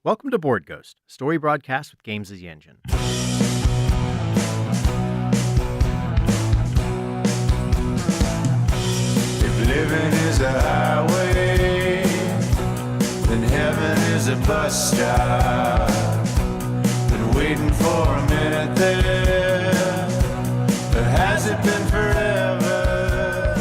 Welcome to Board Ghost, a story broadcast with games as the engine. If living is a highway, then heaven is a bus stop. Been waiting for a minute there, or has it been forever?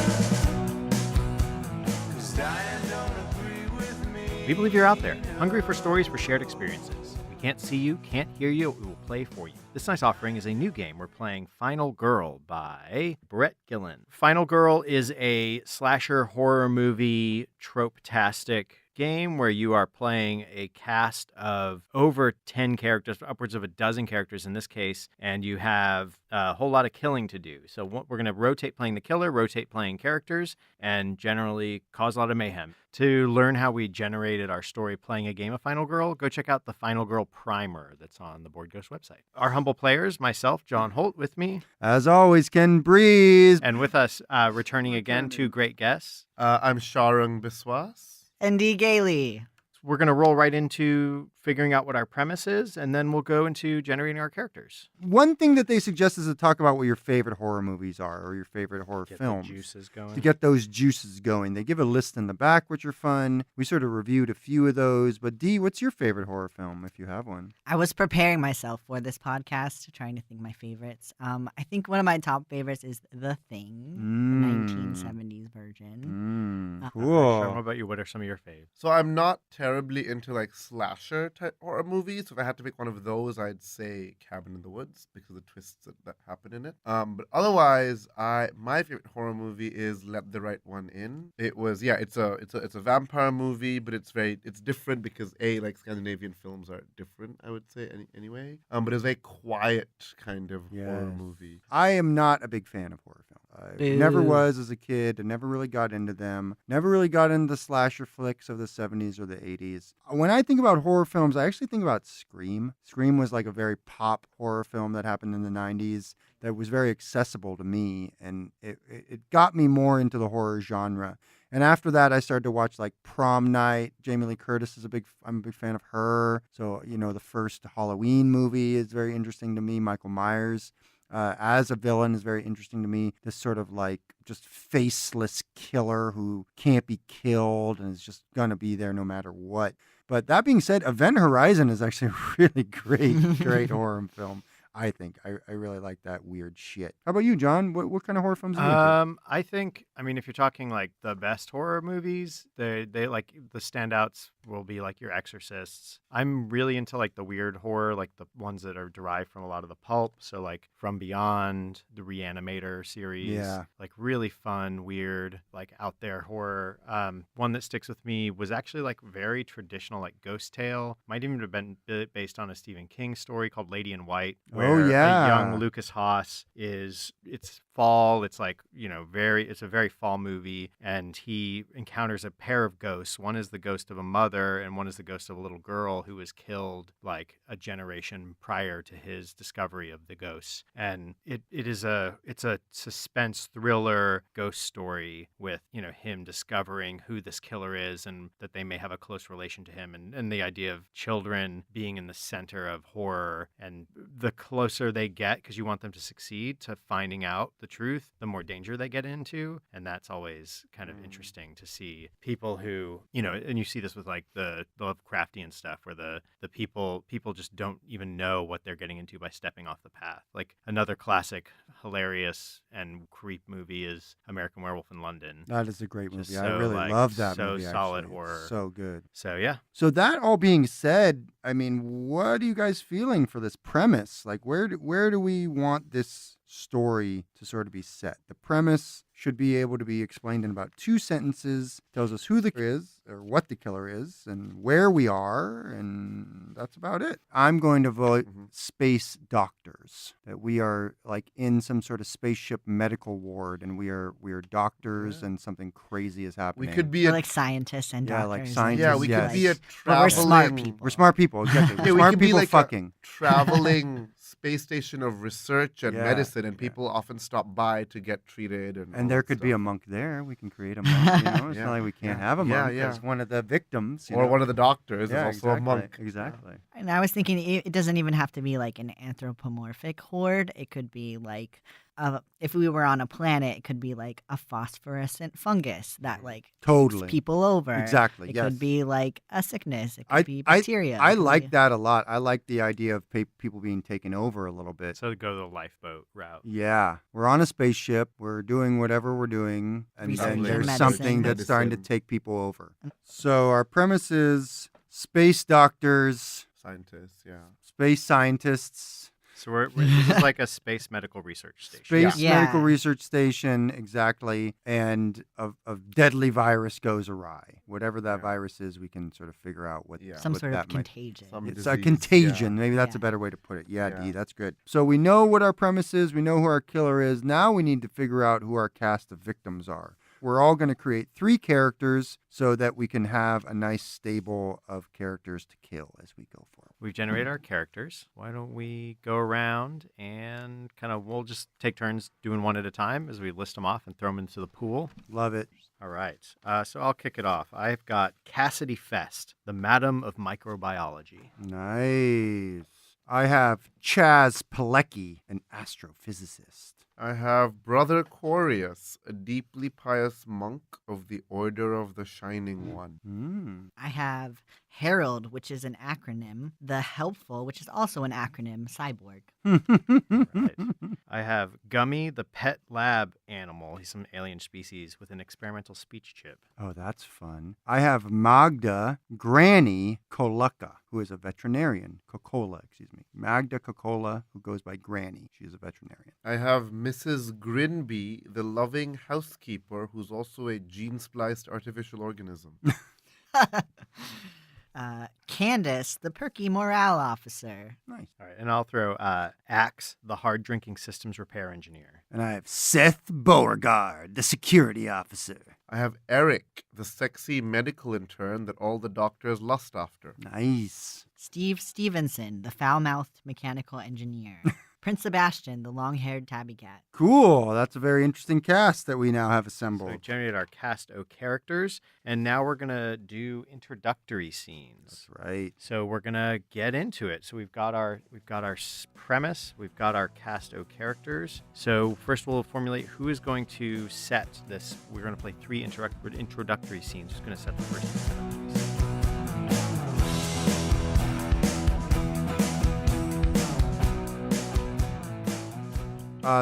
'Cause dying don't agree with me. We believe you're out there, hungry for stories for shared experiences. We can't see you, can't hear you, we will play for you. This night's offering is a new game. We're playing Final Girl by Brett Gillen. Final Girl is a slasher horror movie trope-tastic game where you are playing a cast of over 10 characters, upwards of a dozen characters in this case, and you have a whole lot of killing to do. So we're going to rotate playing the killer, rotate playing characters, and generally cause a lot of mayhem. To learn how we generated our story playing a game of Final Girl, go check out the Final Girl primer that's on the Board Ghost website. Our humble players, myself, John Holt, with me. As always, Ken Breeze. And with us, returning again, two great guests. I'm Sharung Biswas. Andy Gailey. We're going to roll right into figuring out what our premise is, and then we'll go into generating our characters. One thing that they suggest is to talk about what your favorite horror movies are or your favorite horror Get films. the juices going. To get those juices going. They give a list in the back, which are fun. We sort of reviewed a few of those. But Dee, what's your favorite horror film, if you have one? I was preparing myself for this podcast, trying to think my favorites. I think one of my top favorites is The Thing, the 1970s version. Cool. How about you? What are some of your faves? So I'm not terribly into like slasher type horror movies. So if I had to pick one of those, I'd say Cabin in the Woods because of the twists that happen in it. But otherwise, my favorite horror movie is Let the Right One In. It's a vampire movie, but it's different because like Scandinavian films are different, I would say anyway. But it's a quiet kind of horror movie. I am not a big fan of horror films. I Boo. never was as a kid. I never really got into them. Never really got into the slasher flicks of the 70s or the 80s. When I think about horror films, I actually think about Scream. Scream was like a very pop horror film that happened in the 90s that was very accessible to me, and it got me more into the horror genre. And after that, I started to watch like Prom Night. Jamie Lee Curtis I'm a big fan of her. So, the first Halloween movie is very interesting to me. Michael Myers as a villain is very interesting to me. This sort of like just faceless killer who can't be killed and is just going to be there no matter what. But that being said, Event Horizon is actually a really great horror film. I think I really like that weird shit. How about you, John? What kind of horror films are you into? I think, if you're talking like the best horror movies, they like the standouts will be like your Exorcists. I'm really into like the weird horror, like the ones that are derived from a lot of the pulp. So like From Beyond, the Reanimator series, like really fun, weird, like out there horror. One that sticks with me was actually like very traditional, like Ghost Tale. Might even have been based on a Stephen King story called Lady in White. Where a young Lucas Haas it's fall. It's like, it's a very fall movie. And he encounters a pair of ghosts. One is the ghost of a mother and one is the ghost of a little girl who was killed like a generation prior to his discovery of the ghosts. And it's a suspense thriller ghost story with, him discovering who this killer is and that they may have a close relation to him. And the idea of children being in the center of horror, and the closer they get, because you want them to succeed, to finding out the truth, the more danger they get into. And that's always kind of interesting to see people who, and you see this with like the Lovecraftian stuff where the people just don't even know what they're getting into by stepping off the path. Like another classic, hilarious and creep movie is American Werewolf in London. That is a great movie. So, I really love that movie. So solid actually. horror. It's so good. So yeah. So that all being said, what are you guys feeling for this premise? Like, where do we want this story to sort of be set? The premise should be able to be explained in about 2 sentences. Tells us who the killer is, or what the killer is, and where we are, and that's about it. I'm going to vote space doctors. That we are like in some sort of spaceship medical ward, and we are doctors, and something crazy is happening. We could be We're like scientists and doctors. like scientists. Yeah, we could be a But we're traveling. smart people. We're smart people. Exactly. Yeah, We're smart we could be people like fucking. a traveling space station of research and Yeah, medicine, and yeah. people often stop by to get treated. And all And there that could be a stuff. monk there. We can create a monk. It's Yeah, not like we can't yeah, have a yeah, monk yeah. as one of the victims. Or one of the doctors is yeah, also exactly, a monk. Yeah. Exactly. And I was thinking it doesn't even have to be like an anthropomorphic horde. It could be like, if we were on a planet, it could be like a phosphorescent fungus that like Totally. takes people over. Exactly. It yes. could be like a sickness. It could be bacteria. I it could like be- that a lot. I like the idea of people being taken over a little bit. So go the lifeboat route. Yeah, we're on a spaceship. We're doing whatever we're doing, and then Researching there's medicine. something that's starting to Medicine. take people over. So our premise is space doctors, Scientists, yeah. space scientists, So this is like a space medical research station. space Yeah. medical research station, exactly. And a deadly virus goes awry. Whatever that Yeah. virus is, we can sort of figure out what Yeah. some what sort of that might contagion. Some It's disease, a contagion. yeah. Maybe that's Yeah. a better way to put it. Yeah, Yeah. D, that's good. So we know what our premise is. We know who our killer is. Now we need to figure out who our cast of victims are. We're all going to create 3 characters so that we can have a nice stable of characters to kill as we go forward. We've generated our characters. Why don't we go around and we'll just take turns doing one at a time as we list them off and throw them into the pool. Love it. All right. So I'll kick it off. I've got Cassidy Fest, the Madam of Microbiology. Nice. I have Chaz Pilecki, an astrophysicist. I have Brother Corius, a deeply pious monk of the Order of the Shining One. I have Herald, which is an acronym. The Helpful, which is also an acronym. Cyborg. Right. I have Gummy, the pet lab animal. He's some alien species with an experimental speech chip. Oh, that's fun. I have Magda Granny Kolucka, who is a veterinarian. Kokola, excuse me. Magda Kokola, who goes by Granny. She is a veterinarian. I have Mrs. Grinby, the loving housekeeper, who's also a gene-spliced artificial organism. Candace, the perky morale officer. Nice. All right. And I'll throw Axe, the hard drinking systems repair engineer. And I have Seth Beauregard, the security officer. I have Eric, the sexy medical intern that all the doctors lust after. Nice. Steve Stevenson, the foul-mouthed mechanical engineer. Prince Sebastian, the long-haired tabby cat. Cool. That's a very interesting cast that we now have So we assembled. generated our cast O characters, and now we're gonna do introductory scenes. That's right. So we're gonna get into it. So we've got our premise, we've got our cast O characters. So first we'll formulate who is going to set this. We're gonna play 3 introductory scenes. Who's gonna set the first introductory scene?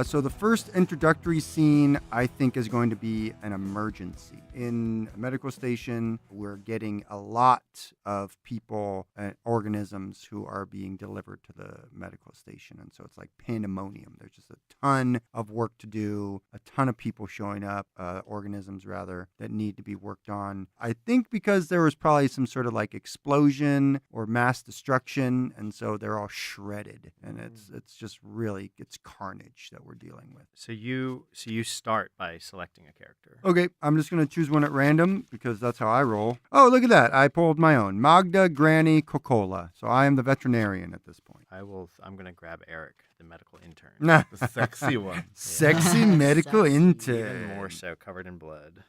So the first introductory scene, I think, is going to be an emergency. In a medical station, we're getting a lot of people and organisms who are being delivered to the medical station. And so it's like pandemonium. There's just a ton of work to do, a ton of people showing up, organisms rather, that need to be worked on. I think because there was probably some sort of like explosion or mass destruction, and so they're all shredded. And it's just really, it's carnage that we're dealing with. So you start by selecting a character. Okay, I'm just going to choose one at random because that's how I roll. Oh, look at that. I pulled my own. Magda Granny Kokola. So I am the veterinarian at this point. I'm gonna grab Eric, the medical intern. Nah. The sexy one. Sexy medical Sexy. intern. Even more so, covered in blood.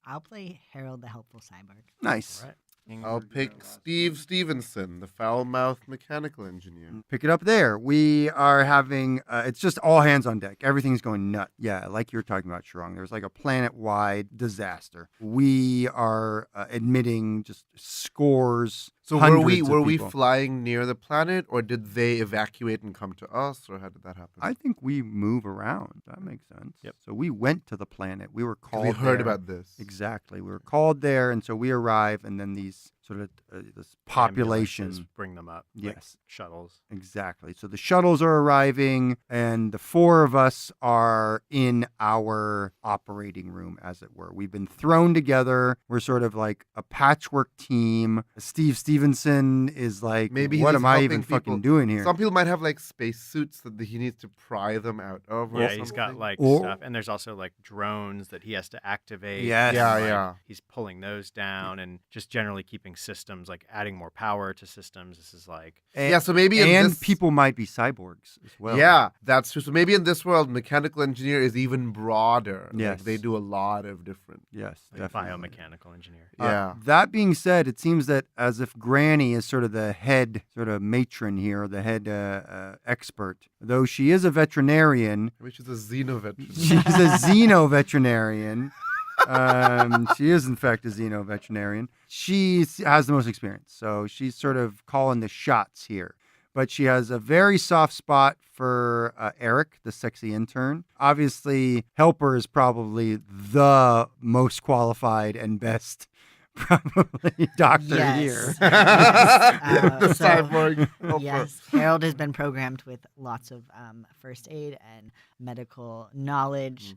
I'll play Harold, the helpful cyborg. Nice. All right. I'll pick Steve Stevenson, the foul-mouthed mechanical engineer. Pick it up there. We are having, it's just all hands on deck. Everything's going nuts. Yeah, like you were talking about, Sharong. There's like a planet-wide disaster. We are admitting just scores. So hundreds of were we people. flying near the planet, or did they evacuate and come to us, or how did that happen? I think we move around. That makes sense. Yep. So we went to the planet. We were 'Cause called we heard there. about this. Exactly. We were called there, and so we arrive, and then these sort of this population. Ambulances bring them up. like Yes. shuttles. Exactly. So the shuttles are arriving, and the 4 of us are in our operating room, as it were. We've been thrown together. We're sort of like a patchwork team. Steve Stevenson is like, Maybe what he's am I helping even people. fucking doing here? Some people might have like space suits that he needs to pry them out of. Or Yeah, he's got something. like Or- stuff, and there's also like drones that he has to activate. Yes. Yeah, and, like, yeah. He's pulling those down and just generally keeping systems systems, like adding more power to systems. This is like Yeah, so maybe in and this... people might be cyborgs as well. Yeah, that's true. So maybe in this world, mechanical engineer is even broader. Yes. Like they do a lot of different... Yes, like definitely. biomechanical engineer. Yeah. That being said, it seems that as if Granny is sort of the head, sort of matron here, the head expert, though she is a veterinarian. Maybe she's a xenoveterinarian. She's a xeno-veterinarian. She is, in fact, a xeno-veterinarian. She has the most experience, so she's sort of calling the shots here. But she has a very soft spot for Eric, the sexy intern. Obviously, Helper is probably the most qualified and best, probably, doctor here. The So, cyborg helper. yes, Harold has been programmed with lots of first aid and medical knowledge,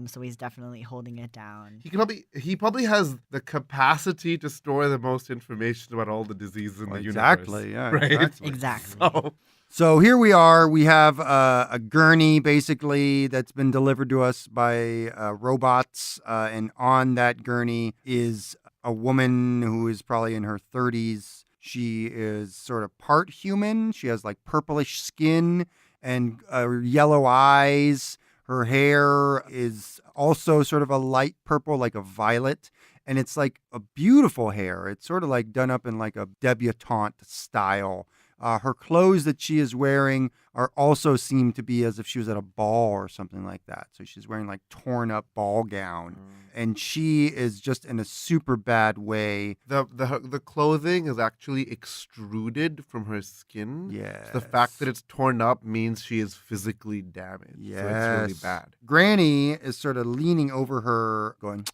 so he's definitely holding it down. He probably has the capacity to store the most information about all the diseases in the universe. Exactly, yeah, Right? exactly. Exactly. So here we are. We have a gurney, basically, that's been delivered to us by robots. And on that gurney is a woman who is probably in her 30s. She is sort of part human. She has like purplish skin and yellow eyes. Her hair is also sort of a light purple, like a violet. And it's like a beautiful hair. It's sort of like done up in like a debutante style. Her clothes that she is wearing are also seem to be as if she was at a ball or something like that. So she's wearing like torn up ball gown, and she is just in a super bad way. The clothing is actually extruded from her skin. Yeah. So the fact that it's torn up means she is physically damaged. Yes. So it's really bad. Granny is sort of leaning over her, going,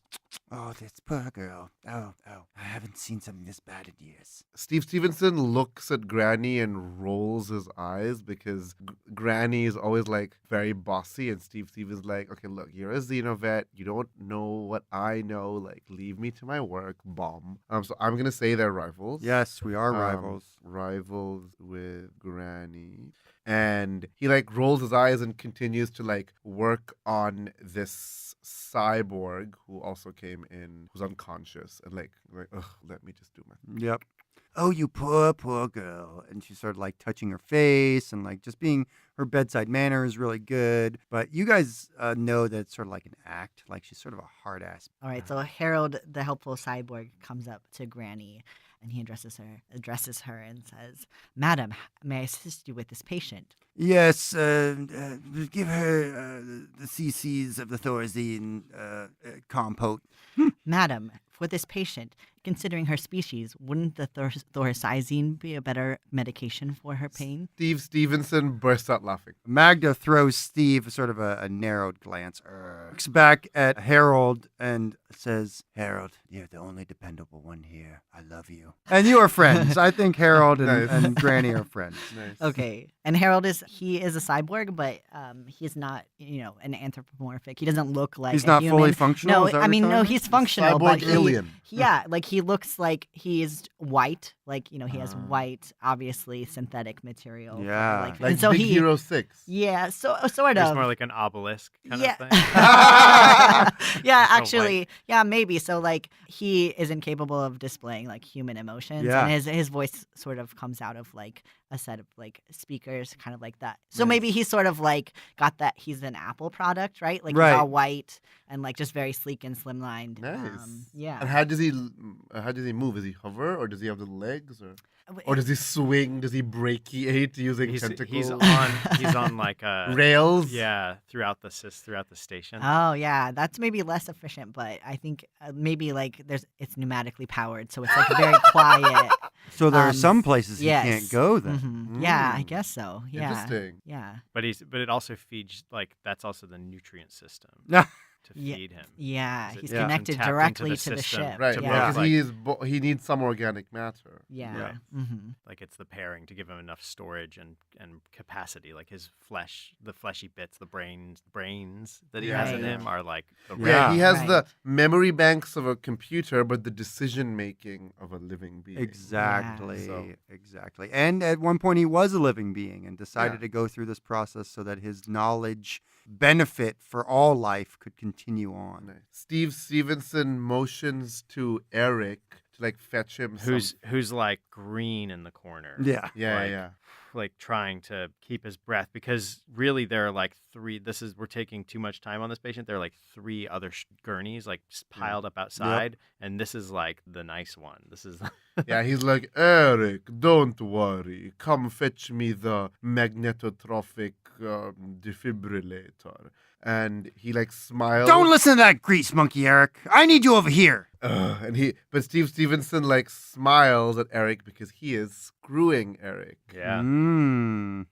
"Oh, this poor girl. Oh, I haven't seen something this bad in years." Steve Stevenson looks at Granny and rolls his eyes because Granny is always like very bossy, and Steve is like, "Okay, look, you're a xenovet. You don't know what I know. Like, leave me to my work, bomb." So I'm gonna say they're rivals. Yes, we are rivals. Rivals with Granny. And he like rolls his eyes and continues to like work on this cyborg who also came in, who's unconscious, and like ugh, let me just do my... Yep. "Oh, you poor girl." And she's sort of like touching her face and like just being, her bedside manner is really good. But you guys know that it's sort of like an act. Like she's sort of a hard ass. All right, so Harold, the helpful cyborg, comes up to Granny and he addresses her and says, "Madam, may I assist you with this patient?" "Yes, give her the cc's of the Thorazine compote." "Madam, for this patient, considering her species, wouldn't the thorazine be a better medication for her pain?" Steve Stevenson bursts out laughing. Magda throws Steve sort of a narrowed glance. Looks back at Harold and says, "Harold, you're the only dependable one here. I love you." And you are friends. I think Harold and, Nice. and Granny are friends. Nice. Okay, and Harold is a cyborg, but he's not an anthropomorphic. He doesn't look like He's a not human. fully functional? No, Is that I what mean you're no, telling me? he's functional, Cyborg but alien. like he looks like he's white, like he has white, obviously synthetic material. for, Yeah. like, Like and so Big he, Hero 6. yeah, sort It's of. more like an obelisk kind Yeah. of thing. Yeah, So actually, yeah, maybe. So like he isn't capable of displaying like human emotions, Yeah. and his voice sort of comes out of like a set of like speakers, kind of like that. So Nice. maybe he's sort of like got that. He's an Apple product, right? Like Right. he's all white and like just very sleek and slimlined. Nice. Yeah. And how does he move? Does he hover, or does he have the legs, or does he swing? Does he brachiate using tentacles? He's on like a rails. Yeah, throughout the station. Oh yeah, that's maybe less efficient, but I think maybe like it's pneumatically powered, so it's like very quiet. So there are Um, some places he yes. can't go then. Mhm. Yeah, I Mm. guess so. Yeah. Interesting. Yeah. But it also feeds like that's also the nutrient system Yeah. to Yeah. feed him. Yeah, 'Cause it he's can connected tap into directly the to the system ship. Right, to Yeah. because he needs some organic matter. Yeah. Yeah. Mm-hmm. Like it's the pairing to give him enough storage and capacity. Like his flesh, the fleshy bits, the brains that he has in Right. him are like the Yeah. Yeah, he has Right. the memory banks of a computer, but the decision making of a living being. Exactly. So- Exactly. And at one point he was a living being and decided Yeah. to go through this process so that his knowledge benefit for all life could continue on. Nice. Steve Stevenson motions to Eric to like fetch him. Who's like green in the corner. Yeah. Yeah. Like trying to keep his breath, because really there are like we're taking too much time on this patient. There are like 3 other gurneys like just piled up outside, and this is like the nice one. This is Yeah, he's like, Eric, don't worry. Come fetch me the magnetotropic defibrillator. And he like smiles. Don't listen to that grease monkey, Eric. I need you over here. But Steve Stevenson like smiles at Eric because he is screwing Eric. yeah.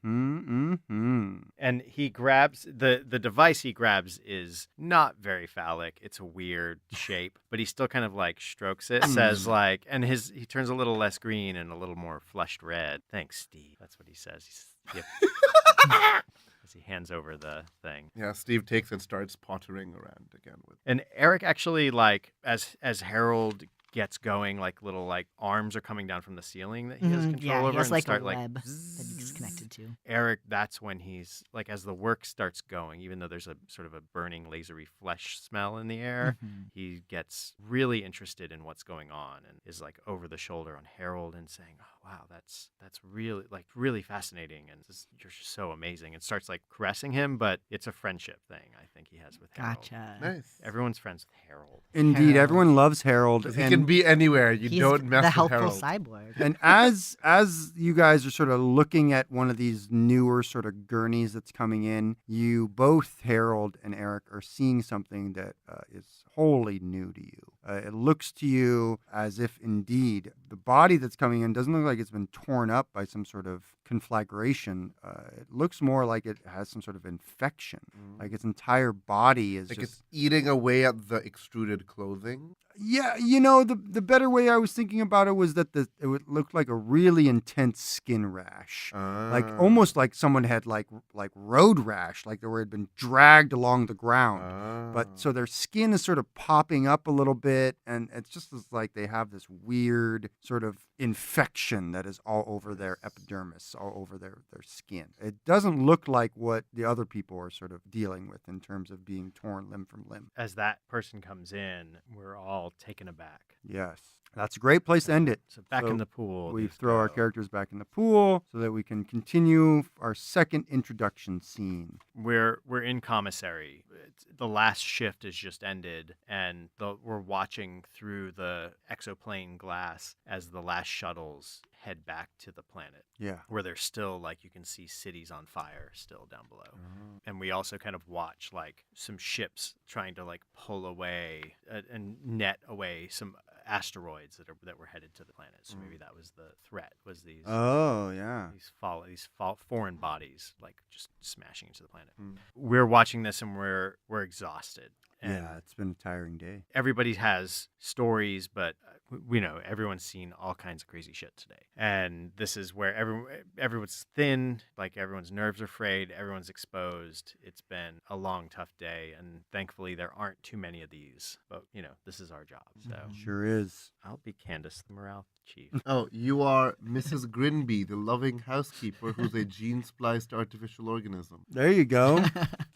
Mm-hmm. And he grabs the device he grabs is not very phallic. It's a weird shape, but he still kind of like strokes it, says like, and he turns a little less green and a little more flushed red. Thanks, Steve. That's what he says. Yep. As he hands over the thing. Yeah, Steve takes and starts pottering around again with. And Eric actually, like, as Harold gets going, like little like arms are coming down from the ceiling that he has control Yeah, over, he has and like start a like web that he's connected to. Eric, that's when he's like, as the work starts going, even though there's a sort of a burning lasery flesh smell in the air, he gets really interested in what's going on and is like over the shoulder on Harold and saying, "Oh wow, that's really like really fascinating, and you're just so amazing," and starts like caressing him, but it's a friendship thing I think he has with Harold. Gotcha. Nice. Everyone's friends with Harold. Indeed, Harold. everyone loves Harold. He can be anywhere. You He's don't mess the with helpful Harold. cyborg. And as you guys are sort of looking at one of these newer sort of gurneys that's coming in, you both, Harold and Eric, are seeing something that is wholly new to you. It looks to you as if indeed the body that's coming in doesn't look like it's been torn up by some sort of conflagration. It looks more like it has some sort of infection. Like its entire body is Like just... it's eating away at the extruded clothing. Yeah, you know, the better way I was thinking about it was that it would look like a really intense skin rash. Like almost like someone had like road rash, like they had been dragged along the ground. But so their skin is sort of popping up a little bit, and it's just like they have this weird sort of infection that is all over their epidermis, all over their skin. It doesn't look like what the other people are sort of dealing with in terms of being torn limb from limb. As that person comes in, we're all taken aback. Yes. That's a great place to end it. So back in the pool. We these throw our go. characters back in the pool so that we can continue our second introduction scene. We're in commissary. The last shift has just ended, and we're watching through the exoplane glass as the last shuttles head back to the planet, Yeah. where there's still like you can see cities on fire still down below. And we also kind of watch like some ships trying to like pull away and net away some asteroids that were headed to the planet. So maybe that was the threat, was these Oh, yeah. these foreign bodies like just smashing into the planet. We're watching this and we're exhausted. And Yeah, it's been a tiring day. everybody has stories, but we know everyone's seen all kinds of crazy shit today. And this is where everyone's thin, like everyone's nerves are frayed, everyone's exposed. It's been a long, tough day, and thankfully there aren't too many of these. But this is our job. So Sure is. I'll be Candace, the morale chief. Oh, you are Mrs. Grinby, the loving housekeeper who's a gene-spliced artificial organism. There you go.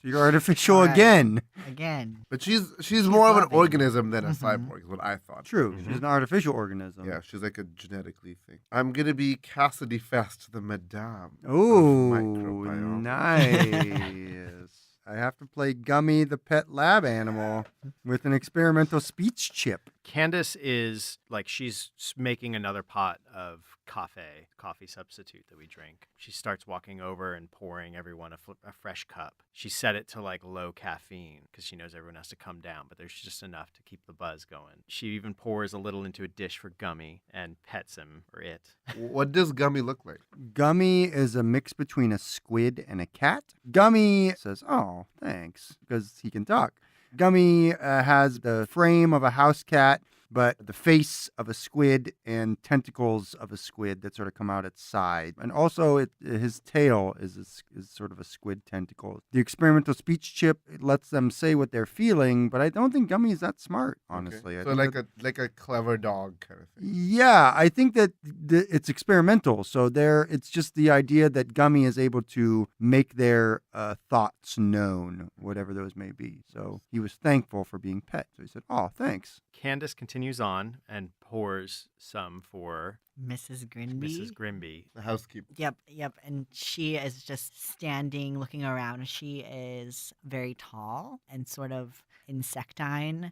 You're artificial All right. again. Again. But she's more of an loving. organism than a cyborg, is what I thought. True. She's an artificial organism. Yeah, she's like a genetically thing. I'm gonna be Cassidy Fest, the Madame. of Oh, microbiology. nice. I have to play Gummy, the pet lab animal, with an experimental speech chip. Candace is like she's making another pot of coffee substitute that we drink. She starts walking over and pouring everyone a fresh cup. She set it to like low caffeine because she knows everyone has to come down, but there's just enough to keep the buzz going. She even pours a little into a dish for Gummy and pets him or it. What does Gummy look like? Gummy is a mix between a squid and a cat. Gummy says, "Oh, thanks," because he can talk. Gummy has the frame of a house cat, but the face of a squid and tentacles of a squid that sort of come out its side. And also his tail is sort of a squid tentacle. The experimental speech chip, it lets them say what they're feeling, but I don't think Gummy is that smart, honestly. Okay. I So think like that- a clever dog kind of thing. Yeah, I think that it's experimental. So it's just the idea that Gummy is able to make their thoughts known, whatever those may be. So he was thankful for being pet. So he said, "Oh, thanks." Candace continues continues on and pours some for Mrs. Grinby. Mrs. Grimby. The housekeeper. Yep. And she is just standing, looking around. She is very tall and sort of insectine.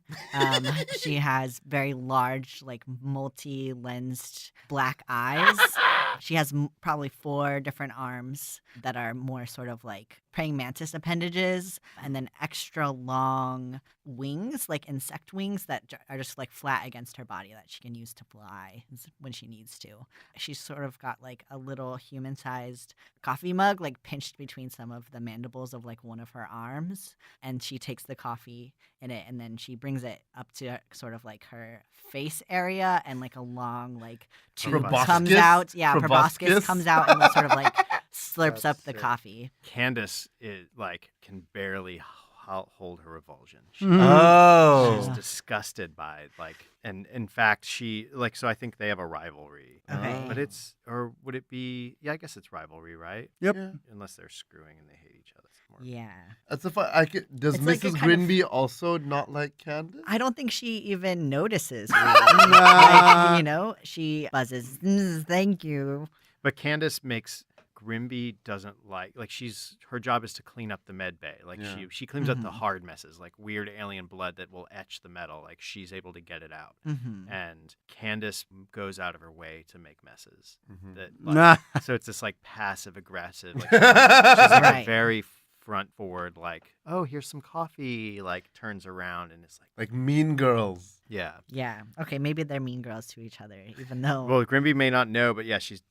She has very large, like multi-lensed black eyes. She has probably 4 different arms that are more sort of like praying mantis appendages, and then extra long wings, like insect wings that are just like flat against her body that she can use to fly when she needs to. She's sort of got like a little human-sized coffee mug, like pinched between some of the mandibles of like one of her arms, and she takes the coffee in it, and then she brings it up to sort of like her face area, and like a long like tube Proboscis? comes out. Yeah, Proboscis? proboscis comes out and sort of like slurps That's up the sick. coffee. Candace is like can barely hold her revulsion. Oh. She's disgusted by and in fact she so I think they have a rivalry. Okay. But or would it be? Yeah, I guess it's rivalry, right? Yep. Yeah. Unless they're screwing and they hate each other. More. Yeah. That's does It's like a Mrs. kind of- Grinby also not like Candace? I don't think she even notices. Nah. Like, you know, she buzzes. Thank you. But Candace makes Grimby doesn't like her job is to clean up the med bay. Like Yeah. she cleans up the Mhm. hard messes, like weird alien blood that will etch the metal. Like she's able to get it out. Mm-hmm. And Candace goes out of her way to make messes. Mhm. That Nah. so it's this like passive aggressive. Like, she's like Right. a very front forward. Like, oh, here's some coffee. Like turns around and it's like, Like Mean Girls. yeah. Yeah. Okay. Maybe they're mean girls to each other, even though. Well, Grimby may not know, but yeah, she's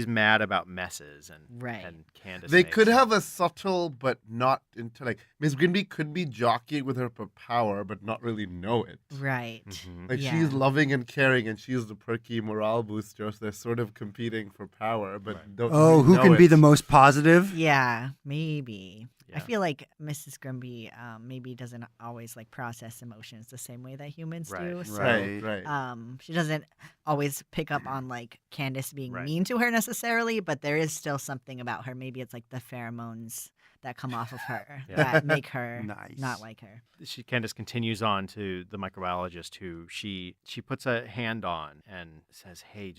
mad about messes and Right. And Candace. They makes could them. have a subtle but not into like Miss Grinby could be jockeying with her power but not really know it. Right. Mhm. Like Yeah. she's loving and caring and she's the perky morale booster, so they're sort of competing for power, but Right. don't Oh, really who know can be it. the most positive? Yeah. Maybe. I Yeah. feel like Mrs. Grimby maybe doesn't always like process emotions the same way that humans Right. do. So Right. she doesn't always pick up on like Candace being Right. mean to her necessarily, but there is still something about her. Maybe it's like the pheromones that come off of her Yeah. that make her Nice. not like her. Candace continues on to the microbiologist who she puts a hand on and says, "Hey,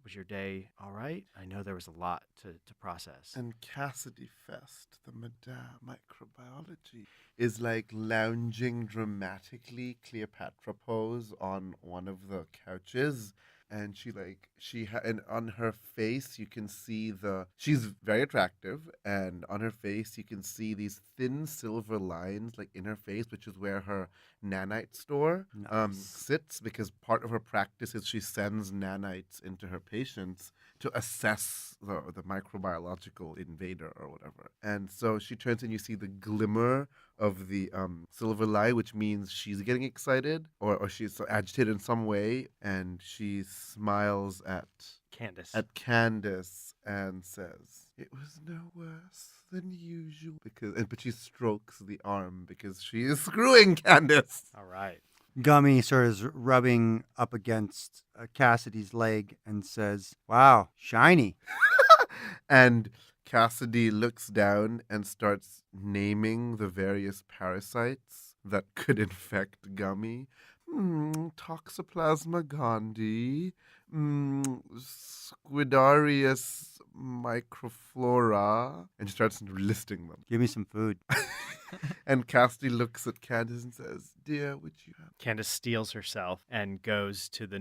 was your day all right? I know there was a lot to process." And Cassidy Fest, the Madame Microbiology, is like lounging dramatically Cleopatra pose on one of the couches. And and on her face you can see she's very attractive, and on her face you can see these thin silver lines like in her face, which is where her nanite store Nice. sits, because part of her practice is she sends nanites into her patients to assess the microbiological invader or whatever. And so she turns and you see the glimmer of the silver light, which means she's getting excited or she's agitated in some way, and she smiles at Candace. and says, "It was no worse than usual," but she strokes the arm because she is screwing Candace. All right. Gummy sort of is rubbing up against Cassidy's leg and says, "Wow, shiny." And Cassidy looks down and starts naming the various parasites that could infect Gummy. Toxoplasma gondii, Squidarius microflora, and she starts listing them. Give me some food. And Cassidy looks at Candace and says, "Dear, would you have?" Candace steals herself and goes to the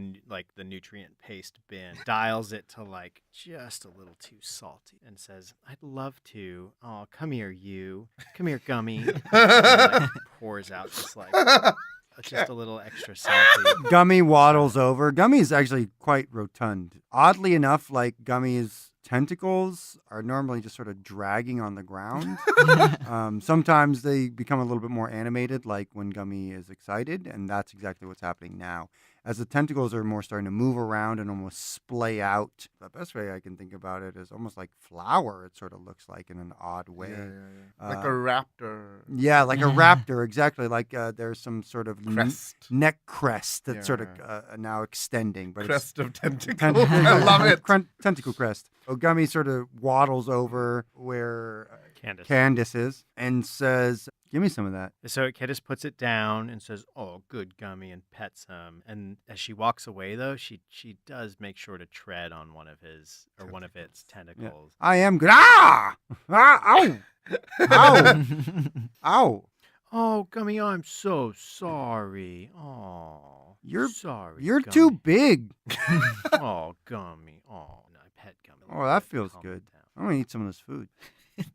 nutrient paste bin, dials it to just a little too salty, and says, "I'd love to. Oh, come here, you. Come here, Gummy." And, pours out just a little extra salty. Gummy waddles over. Gummy is actually quite rotund. Oddly enough, Gummy's tentacles are normally just sort of dragging on the ground. Sometimes they become a little bit more animated, like when Gummy is excited, and that's exactly what's happening now. As the tentacles are more starting to move around and almost splay out. The best way I can think about it is almost like flour, it sort of looks like in an odd way. Yeah. Like a raptor Yeah, like a raptor, exactly. Like there's some sort of crest. neck crest that's Yeah. sort of now extending. But Crest of it's tentacles. I love it. Tentacle crest. Gummy sort of waddles over where Candace's, and says, "Give me some of that." So Candace puts it down and says, "Oh, good gummy," and pets him. And as she walks away, though, she does make sure to tread on one of his or one of its Yeah. tentacles. I am good. Ah! Ow! Ow! Ow! Oh, Gummy, I'm so sorry. Oh, You're sorry. You're Gummy. too big. Oh, Gummy. Oh, no, pet Gummy. Oh, that feels Calm good. down. I'm gonna eat some of this food.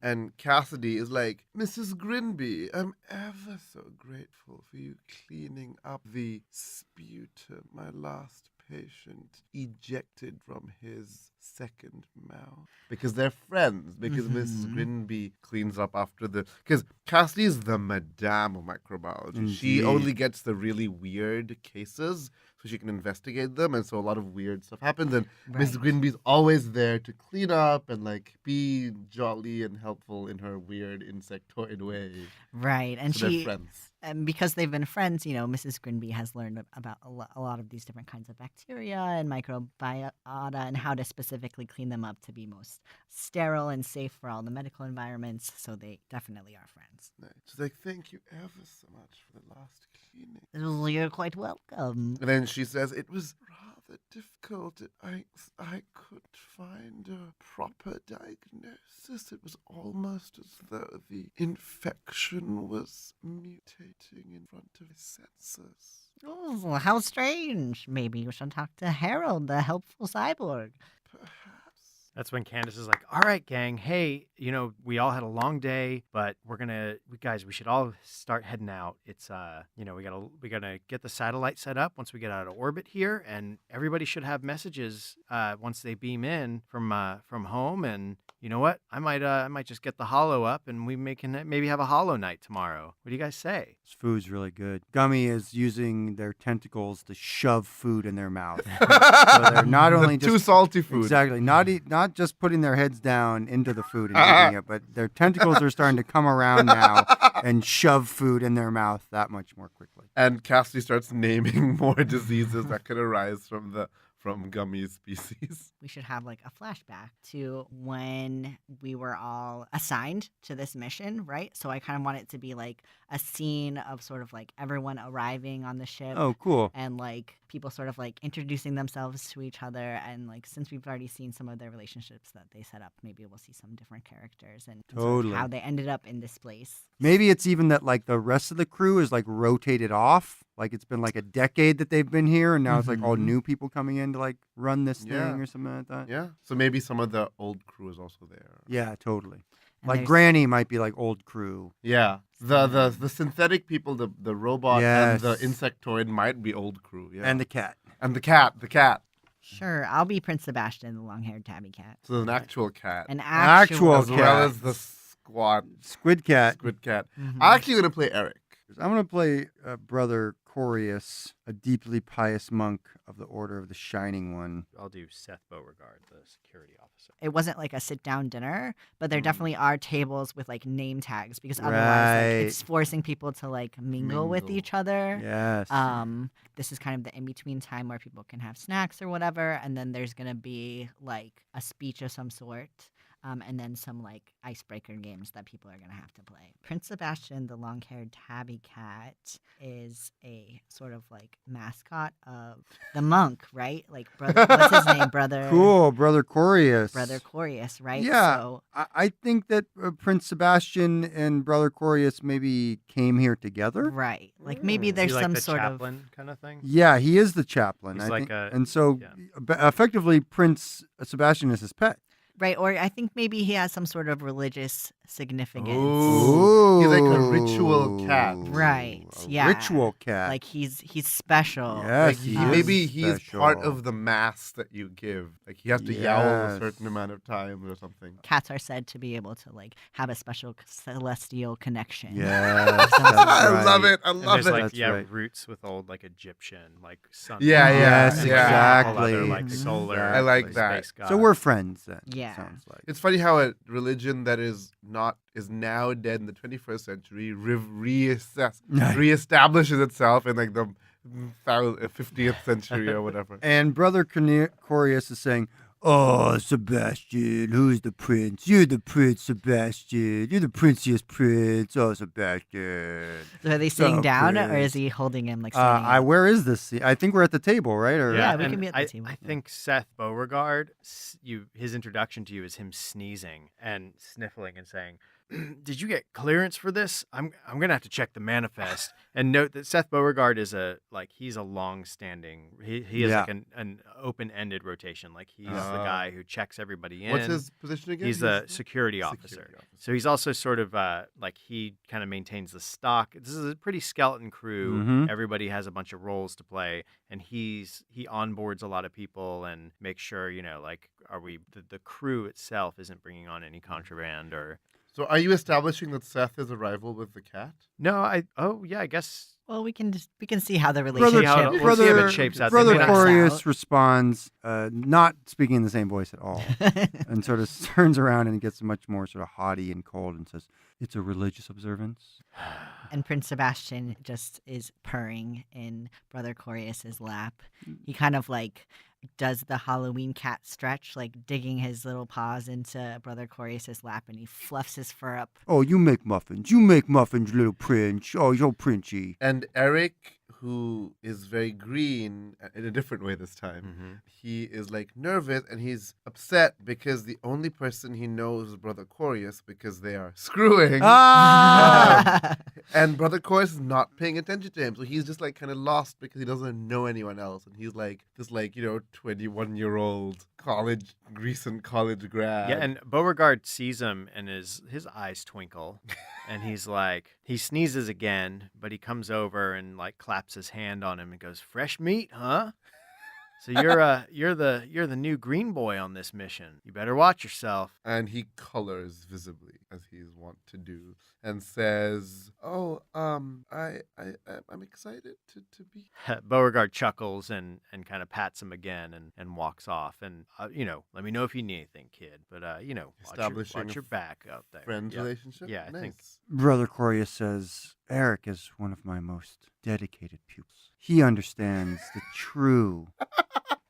And Cassidy is like, Mrs. Grinby, I'm ever so grateful for you cleaning up the sputum my last patient ejected from his second mouth. Because they're friends. Because Mrs. Grinby cleans up after the... Because Cassidy is the madame of microbiology. She Indeed. only gets the really weird cases so she can investigate them. And so a lot of weird stuff happens. And Mrs. Grinby's always there to clean up and like be jolly and helpful in her weird insectoid way. Right. And So they're she, friends. and because they've been friends, Mrs. Grinby has learned about a lot of these different kinds of bacteria and microbiota and how to specifically clean them up to be most sterile and safe for all the medical environments. So they definitely are friends. Nice. She's like, thank you ever so much for the last cleaning. You're quite welcome. And then she says, it was rather difficult. I couldn't find a proper diagnosis. It was almost as though the infection was mutating in front of his senses. Oh, how strange. Maybe you should talk to Harold, the helpful cyborg. Perhaps. That's when Candace is like, "All right, gang. Hey, we all had a long day, but we should all start heading out. It's we gotta get the satellite set up once we get out of orbit here, and everybody should have messages once they beam in from home. And you know what? I might just get the holo up, and we can maybe have a holo night tomorrow. What do you guys say?" This food's really good. Gummy is using their tentacles to shove food in their mouth. So they're not only Too just salty food. exactly not just putting their heads down into the food and eating it, but their tentacles are starting to come around now and shove food in their mouth that much more quickly. And Cassidy starts naming more diseases that could arise from Gummy species. We should have like a flashback to when we were all assigned to this mission, right? So I kind of want it to be like a scene of sort of like everyone arriving on the ship. Oh, cool. And like people sort of like introducing themselves to each other. And like since we've already seen some of their relationships that they set up, maybe we'll see some different characters and sort of Totally. how they ended up in this place. Maybe it's even that like the rest of the crew is like rotated off. Like it's been like a decade that they've been here, and now it's like all new people coming in to like run this thing Yeah. or something like that. Yeah. So maybe some of the old crew is also there. Yeah, totally. And Like there's- Granny might be like old crew. Yeah. The synthetic people, the robot Yes. and the insectoid might be old crew. Yeah. And the cat. And the cat. Sure, I'll be Prince Sebastian, the long-haired tabby cat. So there's an actual cat. An Actual as cat. well as the squad Squid cat. squid cat. Mhm. I'm actually gonna play Eric. I'm going to play Brother Corius, a deeply pious monk of the Order of the Shining One. I'll do Seth Beauregard, the security officer. It wasn't like a sit-down dinner, but there definitely are tables with like name tags because otherwise like, it's forcing people to like mingle with Mingle. each other. Yes. This is kind of the in-between time where people can have snacks or whatever, and then there's gonna be like a speech of some sort. And then some like icebreaker games that people are gonna have to play. Prince Sebastian, the long-haired tabby cat, is a sort of like mascot of the monk, right? Like brother, what's his name, brother? Cool, Brother Corius. Brother Corius, right? Yeah. So, I think that Prince Sebastian and Brother Corius maybe came here together. right. Like maybe Is he there's like some the sort of chaplain kind of thing? Yeah, he is the chaplain. He's I like think. a- and so yeah. effectively Prince Sebastian is his pet. right, or I think maybe he has some sort of religious significance. Ooh. He's like a ritual cat. Right, A yeah. Ritual cat. Like he's special. Yes, Like he maybe is he's part special. of the mass that you give. Like he has to yowl a Yes. certain amount of time or something. Cats are said to be able to like have a special celestial connection. Yes, Sounds that's I right. love it. I And love there's it. like That's right. roots with old like Egyptian like sun. Yeah, yeah, Yes, yeah. exactly. Other, like solar. I like that. space So we're gods. friends then. Yeah. Sounds like. It's funny how a religion that is now dead in the 21st century reestablishes itself in like the 50th century or whatever. And Brother Corius is saying, Oh, Sebastian, who's the prince? You're the prince, Sebastian. You're the princiest prince. Oh, Sebastian. So are they sitting Oh, down, or is prince. he holding him like standing up? Where is this scene? I think we're at the table, right? Or Yeah, we can and be at the table. I think Seth Beauregard, his introduction to you is him sneezing and sniffling and saying, "Did you get clearance for this? I'm gonna have to check the manifest." And note that Seth Beauregard is he's a long-standing. He is Yeah. like an open-ended rotation. Like he's the guy who checks everybody in. What's his position again? He's a security officer. So he's also sort of he kind of maintains the stock. This is a pretty skeleton crew. Mhm. Everybody has a bunch of roles to play, and he onboards a lot of people and makes sure the crew itself isn't bringing on any contraband or. So are you establishing that Seth is a rival with the cat? No, I guess. Well, we can see how the Brother- relationship. we'll see if it shapes out. They Brother may not- Corius out. responds, not speaking in the same voice at all, and sort of turns around and gets much more sort of haughty and cold and says, "It's a religious observance." And Prince Sebastian just is purring in Brother Corius's lap. He kind of like does the Halloween cat stretch, like digging his little paws into Brother Corius's lap, and he fluffs his fur up. Oh, you make muffins. You make muffins, little prince. Oh, you're princey. And Eric, who is very green in a different way this time, Mhm. he is like nervous and he's upset because the only person he knows is Brother Corius because they are screwing. Ah! And Brother Corius is not paying attention to him. So he's just like kind of lost because he doesn't know anyone else. And he's like this 21-year-old recent college grad. Yeah, and Beauregard sees him and his eyes twinkle, and he sneezes again, but he comes over and like claps his hand on him and goes, "Fresh meat, huh? So you're the new green boy on this mission. You better watch yourself." And he colors visibly as he's wont to do, and says, "Oh, I'm excited to be." Beauregard chuckles and kind of pats him again and walks off. And let me know if you need anything, kid. But Establishing watch a your back out there. Friends Yeah. relationship. Yeah, I think. Nice. Brother Corius says, Eric is one of my most dedicated pupils. He understands the true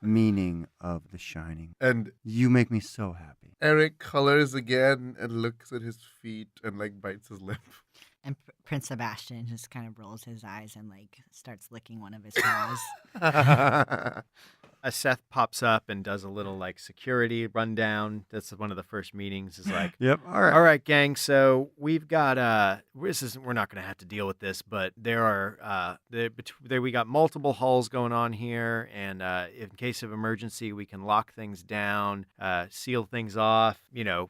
meaning of The Shining. And You make me so happy. Eric colors again and looks at his feet and like bites his lip. And Prince Sebastian just kind of rolls his eyes and like starts licking one of his paws. Seth pops up and does a little like security rundown. That's one of the first meetings. Is like, Yep. All right. all right, gang. So we've got we're not going to have to deal with this, but there are we got multiple hulls going on here, and in case of emergency, we can lock things down, seal things off.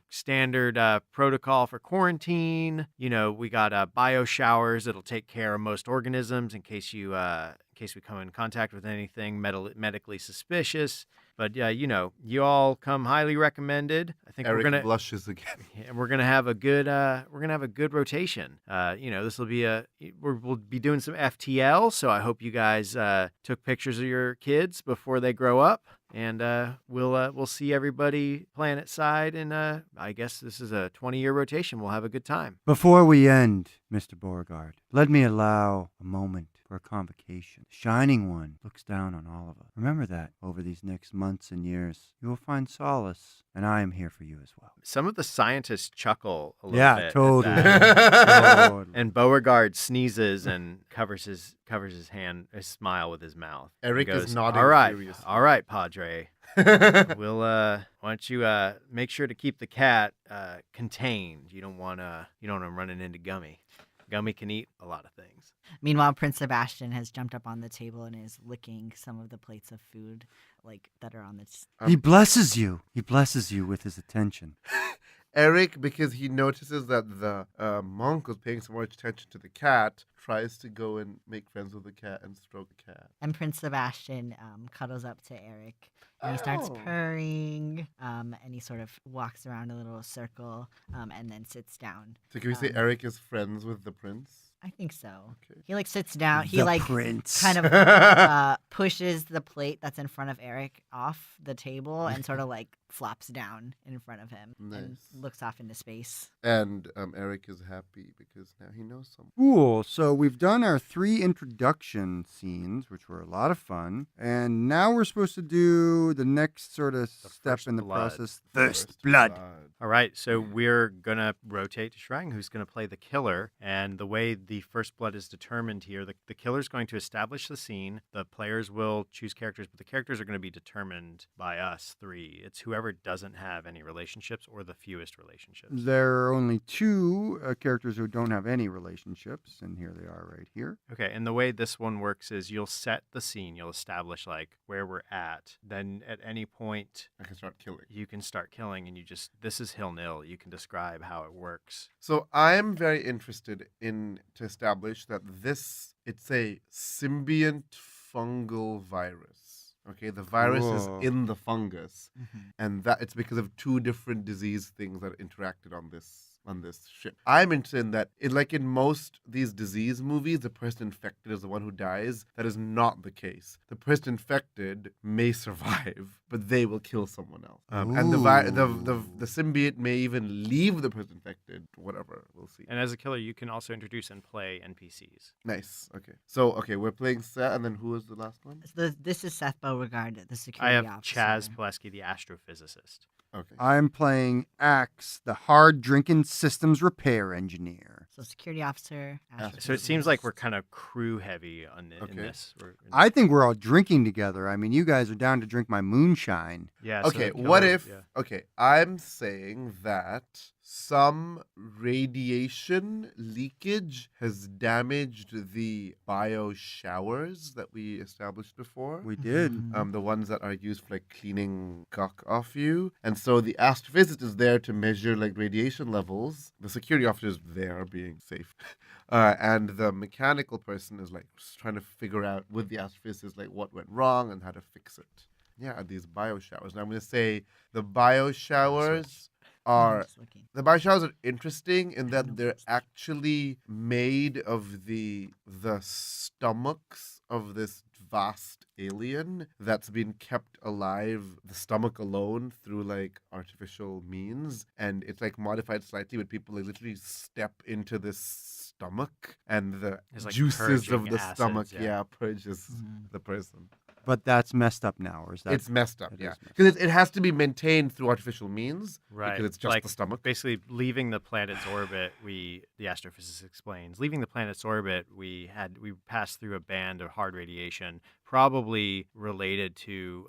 Standard protocol for quarantine. We got bio showers that'll take care of most organisms in case we come in contact with anything medically suspicious. But you all come highly recommended. I think Eric we're gonna blushes again. and we're gonna have a good rotation. This will be we'll be doing some FTL. So I hope you guys took pictures of your kids before they grow up. And we'll see everybody planet side, and I guess this is a 20-year rotation. We'll have a good time. Before we end, Mr. Beauregard, let me allow a moment for a convocation. The Shining One looks down on all of us. Remember that over these next months and years, you will find solace, and I am here for you as well. Some of the scientists chuckle a little bit. Yeah, at totally. that. Totally. And Beauregard sneezes and covers his his smile with his mouth. and Eric is goes, nodding furiously. All right, Padre. We'll why don't you make sure to keep the cat contained. You don't want him running into Gummy. Gummy can eat a lot of things. Meanwhile, Prince Sebastian has jumped up on the table and is licking some of the plates of food that are on this. He blesses you. He blesses you with his attention. Eric, because he notices that the monk was paying so much attention to the cat, tries to go and make friends with the cat and stroke the cat. And Prince Sebastian cuddles up to Eric and he starts Oh. purring and he sort of walks around a little circle and then sits down. So can we say Eric is friends with the prince? I think so. Okay. He like sits down. He The like prince. kind of pushes the plate that's in front of Eric off the table and sort of like flops down in front of him and Nice. looks off into space. And Eric is happy because now he knows someone. Cool. So we've done our 3 introduction scenes, which were a lot of fun. And now we're supposed to do the next sort of step first in the blood. process. First blood. All right, so we're gonna rotate to Shrang, who's gonna play the killer. And the way the first blood is determined here, the killer's going to establish the scene. The players will choose characters, but the characters are going to be determined by us 3. It's whoever doesn't have any relationships or the fewest relationships. There are only 2 characters who don't have any relationships, and here they are right here. Okay, and the way this one works is you'll set the scene, you'll establish like where we're at. Then at any point I can start killing. you can start killing, and this is Hill Nil. You can describe how it works. So I'm very interested in to establish that it's a symbiont fungal virus. Okay, the virus is Whoa. in the fungus, and that it's because of 2 different disease things that interacted on this ship. I'm interested in that. Like in most these disease movies, the person infected is the one who dies. That is not the case. The person infected may survive, but they will kill someone else. And the symbiote may even leave the person infected. Whatever, we'll see. And as a killer, you can also introduce and play NPCs. Nice. Okay. So we're playing Seth, and then who was the last one? This is Seth Beauregard, the I security have officer. Chaz Pulaski, the astrophysicist. Okay. I'm playing Axe, the hard drinking systems repair engineer. So security officer. So it seems like we're astrophysicist. kind of crew heavy in Okay. this. I think we're all drinking together. I mean, you guys are down to drink my moonshine. Yeah. so Okay. the What killer- if? yeah. Okay. I'm saying that some radiation leakage has damaged the bio showers that we established before. We did. Mhm. The ones that are used for like cleaning gunk off you. And so the astrophysicist is there to measure like radiation levels. The security officer is there being safe. And the mechanical person is like trying to figure out with the astrophysicist like what went wrong and how to fix it. Yeah, these bio showers. And I'm going to say the bio showers I'm are just looking. the bio showers are interesting in know that they're what's that. actually made of the stomachs of this vast alien that's been kept alive, the stomach alone, through like artificial means, and it's like modified slightly, but people like literally step into this stomach, and the It's like juices of purging the stomach, acids, yeah. purges Mhm. the person. But that's messed up now, or is that? It's messed up, it yeah, is messed because it has to be maintained through artificial means, Right. because it's just like, the stomach. Basically, leaving the planet's orbit, the astrophysicist explains, leaving the planet's orbit, we passed through a band of hard radiation, probably related to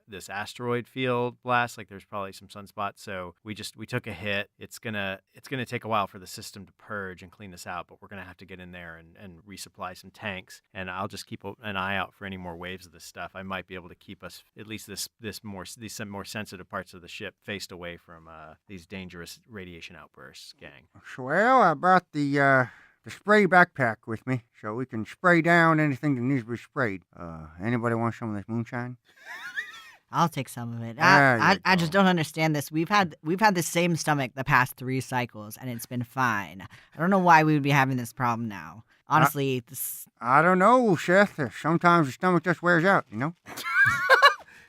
this asteroid field blast. Like there's probably some sunspots. So we took a hit. It's gonna take a while for the system to purge and clean this out, but we're gonna have to get in there and resupply some tanks. And I'll just keep an eye out for any more waves of this stuff. I might be able to keep us at least these more sensitive parts of the ship faced away from these dangerous radiation outbursts, gang. Well, I brought the spray backpack with me, so we can spray down anything that needs to be sprayed. Anybody want some of this moonshine? I'll take some of it. There you I just go. don't understand this. We've had the same stomach the past 3 cycles, and it's been fine. I don't know why we would be having this problem now. Honestly, this I don't know, Seth. Sometimes the stomach just wears out, you know?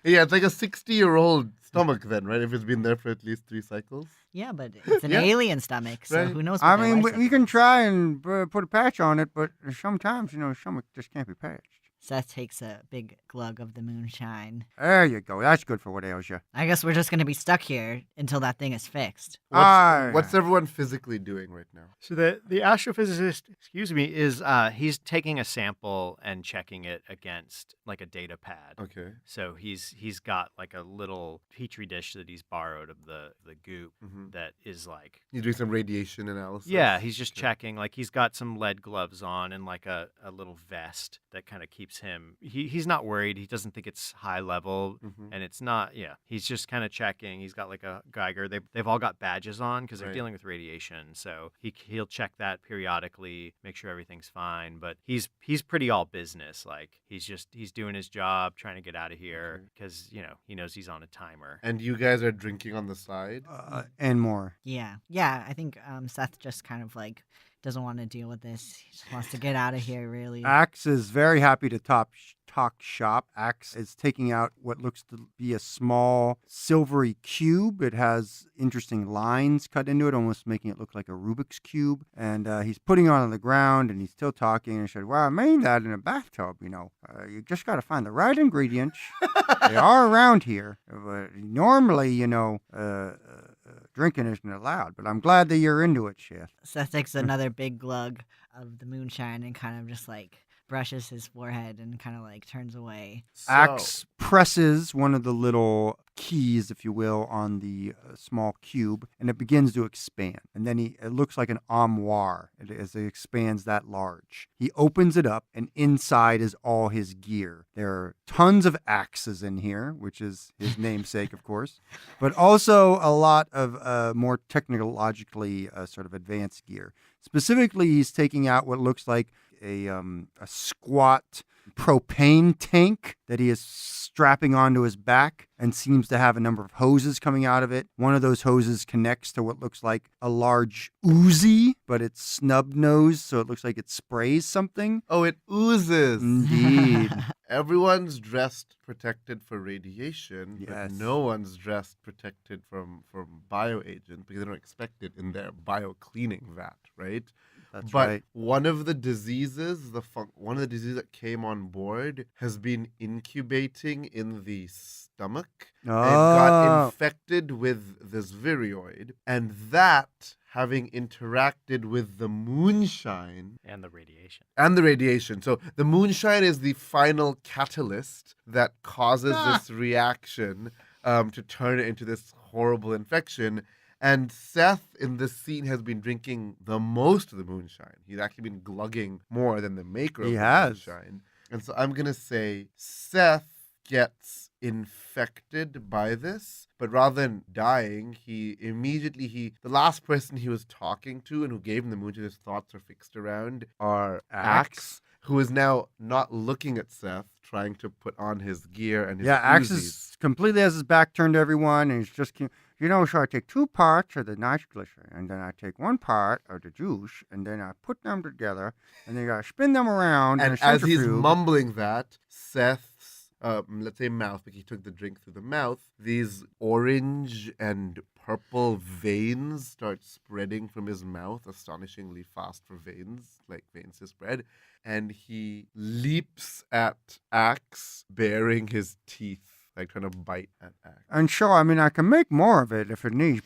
Yeah, it's like a 60-year-old stomach then, right? If it's been there for at least 3 cycles. yeah, but it's an Yeah. alien stomach, so Right. who knows? What I their mean, life we can cycle is. try and put a patch on it, but sometimes, the stomach just can't be patched. Seth takes a big glug of the moonshine. There you go. That's good for what ails you. I guess we're just gonna be stuck here until that thing is fixed. What's everyone physically doing right now? So the astrophysicist, is he's taking a sample and checking it against like a data pad. Okay. So he's got like a little petri dish that he's borrowed of the goop Mm-hmm. that is like You're doing some radiation analysis. yeah, he's just Okay. checking. Like he's got some lead gloves on and like a little vest that kind of keeps him. He's not worried. He doesn't think it's high level, Mhm. and it's not. Yeah, he's just kind of checking. He's got like a Geiger. They've all got badges on because they're Right. dealing with radiation. So he'll check that periodically, make sure everything's fine. But he's pretty all business. Like he's doing his job, trying to get out of here because he knows he's on a timer. And you guys are drinking on the side. And more. Yeah, I think Seth just kind of like doesn't want to deal with this. He just wants to get out of here, really. Axe is very happy to talk shop. Axe is taking out what looks to be a small silvery cube. It has interesting lines cut into it, almost making it look like a Rubik's Cube. And he's putting it on the ground, and he's still talking. And he said, well, I made that in a bathtub, You just got to find the right ingredients. They are around here. But normally, drinking isn't allowed. But I'm glad that you're into it, Seth. Seth takes another big glug of the moonshine and kind of just like brushes his forehead and kind of like turns away. Axe presses one of the little keys, if you will, on the small cube, and it begins to expand. And then it looks like an armoire as it expands that large. He opens it up, and inside is all his gear. There are tons of axes in here, which is his namesake, of course, but also a lot of more technologically sort of advanced gear. Specifically, he's taking out what looks like a squat propane tank that he is strapping onto his back and seems to have a number of hoses coming out of it. One of those hoses connects to what looks like a large Uzi, but it's snub-nosed, so it looks like it sprays something. Oh, it oozes. Indeed. Everyone's dressed protected for radiation, Yes. but no one's dressed protected from bioagents because they don't expect it in their bio-cleaning vat, right? That's But right. one of the diseases, one of the diseases that came on board has been incubating in the stomach. And it got infected with this viroid, and that, having interacted with the moonshine And the radiation. and the radiation. So the moonshine is the final catalyst that causes this reaction to turn it into this horrible infection. And Seth in this scene has been drinking the most of the moonshine. He's actually been glugging more than the maker of He the has. moonshine. And so I'm going to say Seth gets infected by this, but rather than dying, the last person he was talking to and who gave him the moonshine his thoughts are fixed around are Axe, who is now not looking at Seth, trying to put on his gear and his Axe Uzis. is completely has his back turned to everyone, and he's just, so I take 2 parts of the nitroglycerin, and then I take 1 part of the juice, and then I put them together, and then I spin them around in And a as he's centrifuge. mumbling that, Seth's, let's say mouth, because he took the drink through the mouth, these orange and purple veins start spreading from his mouth, astonishingly fast for veins, like veins to spread. And he leaps at Axe, baring his teeth, like trying to bite at Axe. And so, I can make more of it if it needs.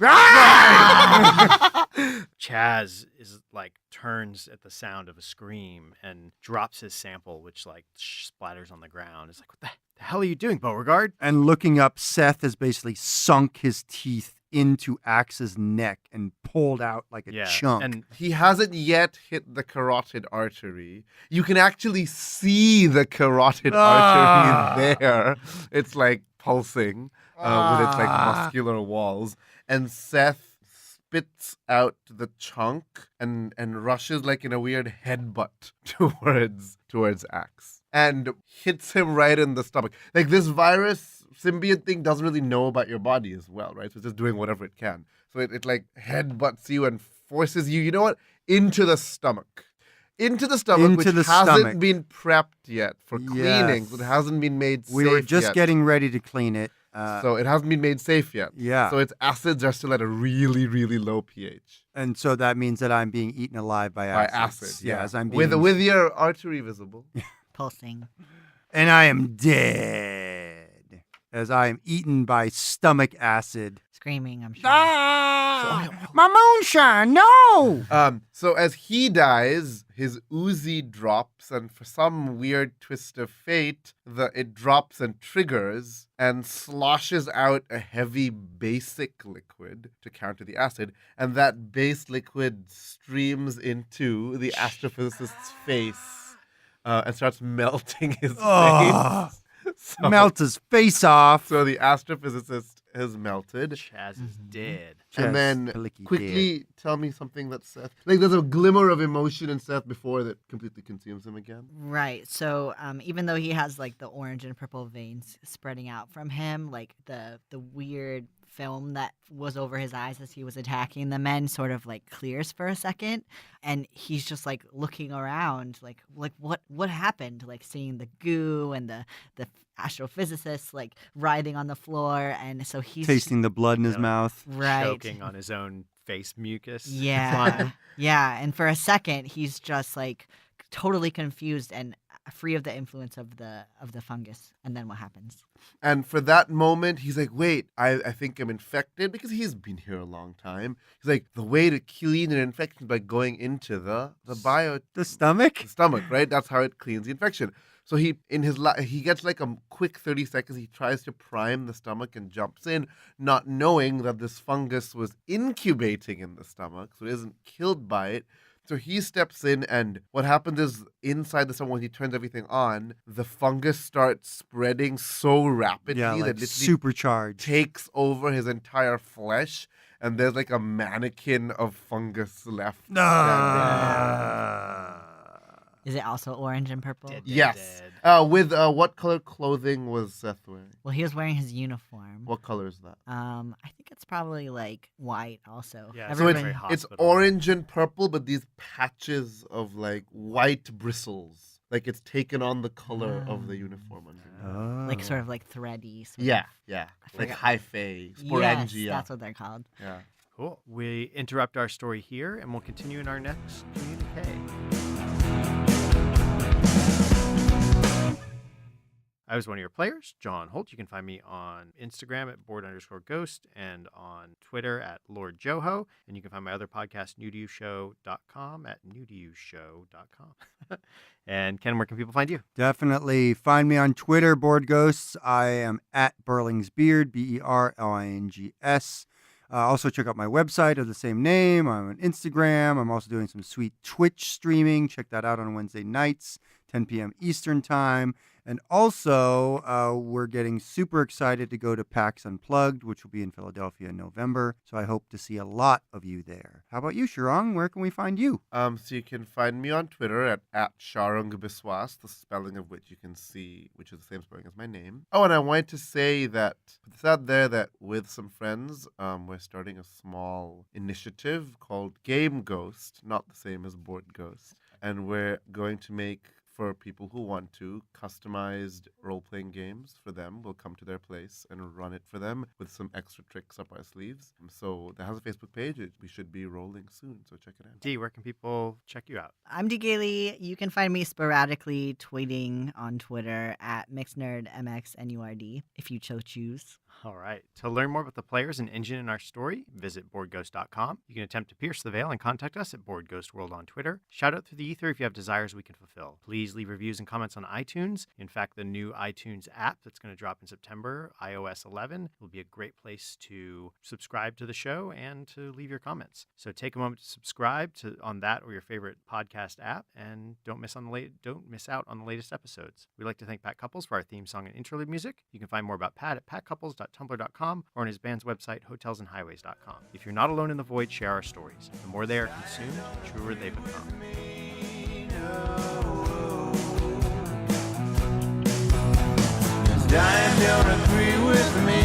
Chaz is like turns at the sound of a scream and drops his sample, which like splatters on the ground. It's like, what the hell are you doing, Beauregard? And looking up, Seth has basically sunk his teeth into Axe's neck and pulled out like a chunk. And He hasn't yet hit the carotid artery. You can actually see the carotid artery there. It's like pulsing with its like muscular walls. And Seth spits out the chunk and rushes like in a weird headbutt towards Axe and hits him right in the stomach. Like this virus symbiote thing doesn't really know about your body as well, right? So it's just doing whatever it can. So it like headbutts you and forces you, into the stomach. Into the stomach, which hasn't been prepped yet for cleaning. Yes. So it hasn't been made safe We were just yet. getting ready to clean it. So it hasn't been made safe yet. Yeah. So its acids are still at a really, really low pH. And so that means that I'm being eaten alive by By acid. acid, Yeah, yeah. as I'm being... With your artery visible. Pulsing. And I am dead. As I am eaten by stomach acid. Screaming, I'm sure. My moonshine, no! So as he dies, his Uzi drops, and for some weird twist of fate, it drops and triggers and sloshes out a heavy basic liquid to counter the acid, and that base liquid streams into the astrophysicist's face and starts melting his face. So- Melt his face off. So the astrophysicist has melted. Chaz is dead. And then Pelicky quickly tell me something that Seth, like there's a glimmer of emotion in Seth before that completely consumes him again. Right. So even though he has like the orange and purple veins spreading out from him, like the weird film that was over his eyes as he was attacking the men sort of like clears for a second, and he's just like looking around, like what happened? Like seeing the goo and the astrophysicist like writhing on the floor, and so he's Tasting the blood in his Yeah. mouth. right. Choking on his own face mucus. Yeah, yeah, and for a second he's just like totally confused and free of the influence of the fungus, and then what happens? And for that moment, he's like, wait, I think I'm infected because he's been here a long time. He's like, the way to clean an infection is by going into the The stomach? stomach, right? That's how it cleans the infection. So he gets like a quick 30 seconds. He tries to prime the stomach and jumps in, not knowing that this fungus was incubating in the stomach, so he isn't killed by it. So he steps in, and what happens is inside the stomach, when he turns everything on, the fungus starts spreading so rapidly Yeah, that like literally supercharged. takes over his entire flesh, and there's like a mannequin of fungus left. standing. Is it also orange and purple? Dead. Yes. With what color clothing was Seth wearing? Well, he was wearing his uniform. What color is that? I think it's probably like white also. Yeah, it's So like Everyone- very it's hospital. orange and purple, but these patches of like white bristles, like it's taken on the color of the uniform underneath. like sort of like thready. Sort Yeah, of. yeah, I like forgot. hyphae, Yes, sporangia. that's what they're called. Yeah. Cool. We interrupt our story here, and we'll continue in our next communique. I was one of your players, John Holt. You can find me on Instagram at board_ghost and on Twitter at Lord Joho. And you can find my other podcast, newtoyoushow.com at newtoyoushow.com. And Ken, where can people find you? Definitely find me on Twitter, Board Ghosts. I am at Berlingsbeard, BERLINGS. Also, check out my website of the same name. I'm on Instagram. I'm also doing some sweet Twitch streaming. Check that out on Wednesday nights, 10 p.m. Eastern Time. And also, we're getting super excited to go to PAX Unplugged, which will be in Philadelphia in November. So I hope to see a lot of you there. How about you, Shirang? Where can we find you? So you can find me on Twitter at Sharang Biswas, the spelling of which you can see, which is the same spelling as my name. Oh, and I wanted to say that it's out there that with some friends, we're starting a small initiative called Game Ghost, not the same as Board Ghost. And we're going to make, for people who want to, customized role-playing games for them. We'll come to their place and run it for them with some extra tricks up our sleeves. So that has a Facebook page. We should be rolling soon, so check it out. D, where can people check you out? I'm D. Gailey. You can find me sporadically tweeting on Twitter at MixNerdMXNURD if you so choose. All right. To learn more about the players and engine in our story, visit boardghost.com. You can attempt to pierce the veil and contact us at BoardGhostWorld on Twitter. Shout out through the ether if you have desires we can fulfill. Please leave reviews and comments on iTunes. In fact, the new iTunes app that's going to drop in September, iOS 11, will be a great place to subscribe to the show and to leave your comments. So take a moment to subscribe on that or your favorite podcast app, and don't miss out on the latest episodes. We'd like to thank Pat Couples for our theme song and interlude music. You can find more about Pat at patcouples.tumblr.com or on his band's website, hotelsandhighways.com. If you're not alone in the void, share our stories. The more they are consumed, the truer they become. Dying, don't agree with me.